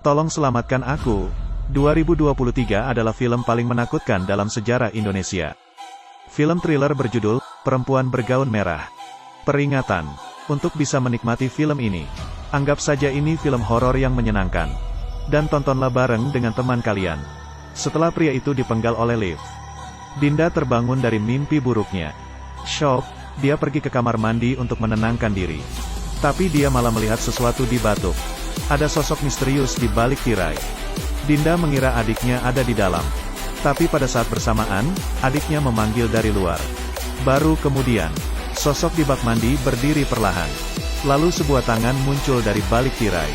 Tolong selamatkan aku. 2023 adalah film paling menakutkan dalam sejarah Indonesia. Film thriller berjudul Perempuan Bergaun Merah. Peringatan, untuk bisa menikmati film ini, anggap saja ini film horor yang menyenangkan. Dan tontonlah bareng dengan teman kalian. Setelah pria itu dipenggal oleh lift, Dinda terbangun dari mimpi buruknya. Shock, dia pergi ke kamar mandi untuk menenangkan diri. Tapi dia malah melihat sesuatu di batuk. Ada sosok misterius di balik tirai. Dinda mengira adiknya ada di dalam. Tapi pada saat bersamaan, adiknya memanggil dari luar. Baru kemudian, sosok di bak mandi berdiri perlahan. Lalu sebuah tangan muncul dari balik tirai.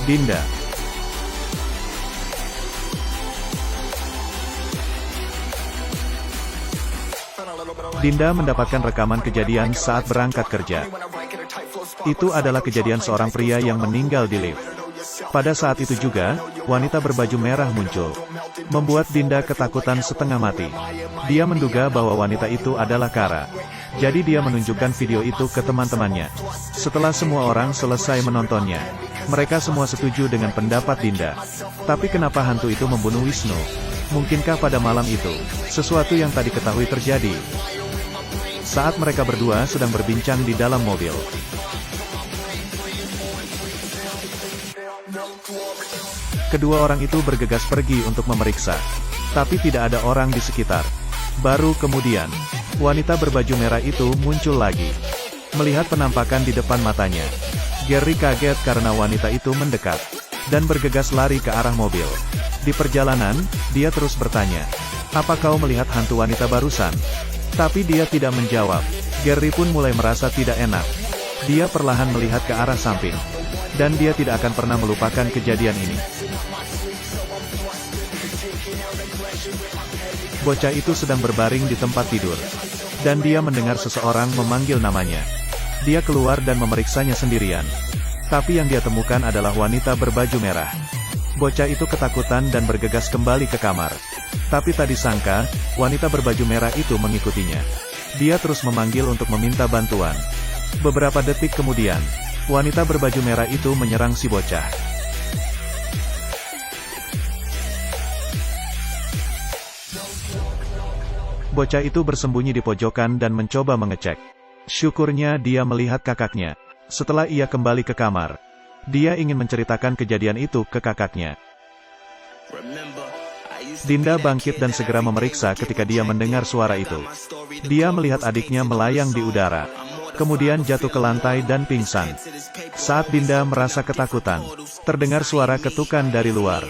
Dinda. Dinda mendapatkan rekaman kejadian saat berangkat kerja. Itu adalah kejadian seorang pria yang meninggal di lift. Pada saat itu juga, wanita berbaju merah muncul. Membuat Dinda ketakutan setengah mati. Dia menduga bahwa wanita itu adalah Kara. Jadi dia menunjukkan video itu ke teman-temannya. Setelah semua orang selesai menontonnya, mereka semua setuju dengan pendapat Dinda. Tapi kenapa hantu itu membunuh Wisnu? Mungkinkah pada malam itu, sesuatu yang tak diketahui terjadi? Saat mereka berdua sedang berbincang di dalam mobil, kedua orang itu bergegas pergi untuk memeriksa. Tapi tidak ada orang di sekitar. Baru kemudian, wanita berbaju merah itu muncul lagi. Melihat penampakan di depan matanya, Gary kaget karena wanita itu mendekat, dan bergegas lari ke arah mobil. Di perjalanan, dia terus bertanya, "Apa kau melihat hantu wanita barusan?" Tapi dia tidak menjawab. Gary pun mulai merasa tidak enak. Dia perlahan melihat ke arah samping. Dan dia tidak akan pernah melupakan kejadian ini. Bocah itu sedang berbaring di tempat tidur. Dan dia mendengar seseorang memanggil namanya. Dia keluar dan memeriksanya sendirian. Tapi yang dia temukan adalah wanita berbaju merah. Bocah itu ketakutan dan bergegas kembali ke kamar. Tapi tak disangka, wanita berbaju merah itu mengikutinya. Dia terus memanggil untuk meminta bantuan. Beberapa detik kemudian, wanita berbaju merah itu menyerang si bocah. Bocah itu bersembunyi di pojokan dan mencoba mengecek. Syukurnya dia melihat kakaknya. Setelah ia kembali ke kamar, dia ingin menceritakan kejadian itu ke kakaknya. Dinda bangkit dan segera memeriksa ketika dia mendengar suara itu. Dia melihat adiknya melayang di udara. Kemudian jatuh ke lantai dan pingsan. Saat Dinda merasa ketakutan, terdengar suara ketukan dari luar.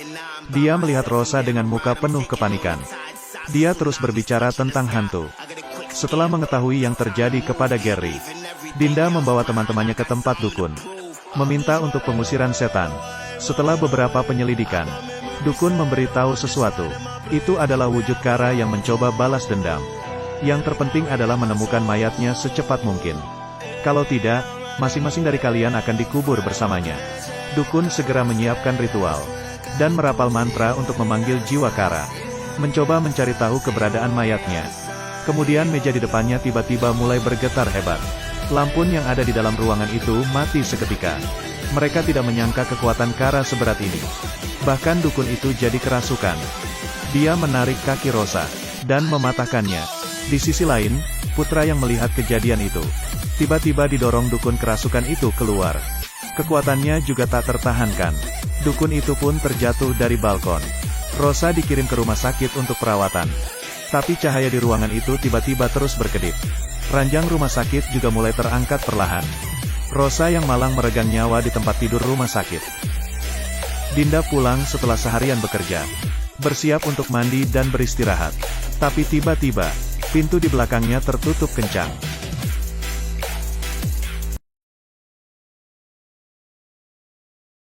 Dia melihat Rosa dengan muka penuh kepanikan. Dia terus berbicara tentang hantu. Setelah mengetahui yang terjadi kepada Gary, Dinda membawa teman-temannya ke tempat dukun, meminta untuk pengusiran setan. Setelah beberapa penyelidikan, dukun memberitahu sesuatu. Itu adalah wujud Kara yang mencoba balas dendam. Yang terpenting adalah menemukan mayatnya secepat mungkin. Kalau tidak, masing-masing dari kalian akan dikubur bersamanya. Dukun segera menyiapkan ritual dan merapal mantra untuk memanggil jiwa Kara. Mencoba mencari tahu keberadaan mayatnya. Kemudian meja di depannya tiba-tiba mulai bergetar hebat. Lampun yang ada di dalam ruangan itu mati seketika. Mereka tidak menyangka kekuatan Kara seberat ini. Bahkan dukun itu jadi kerasukan. Dia menarik kaki Rosa dan mematahkannya. Di sisi lain, putra yang melihat kejadian itu tiba-tiba didorong dukun kerasukan itu keluar. Kekuatannya juga tak tertahankan. Dukun itu pun terjatuh dari balkon. Rosa dikirim ke rumah sakit untuk perawatan. Tapi cahaya di ruangan itu tiba-tiba terus berkedip. Ranjang rumah sakit juga mulai terangkat perlahan. Rosa yang malang meregang nyawa di tempat tidur rumah sakit. Dinda pulang setelah seharian bekerja. Bersiap untuk mandi dan beristirahat. Tapi tiba-tiba, pintu di belakangnya tertutup kencang.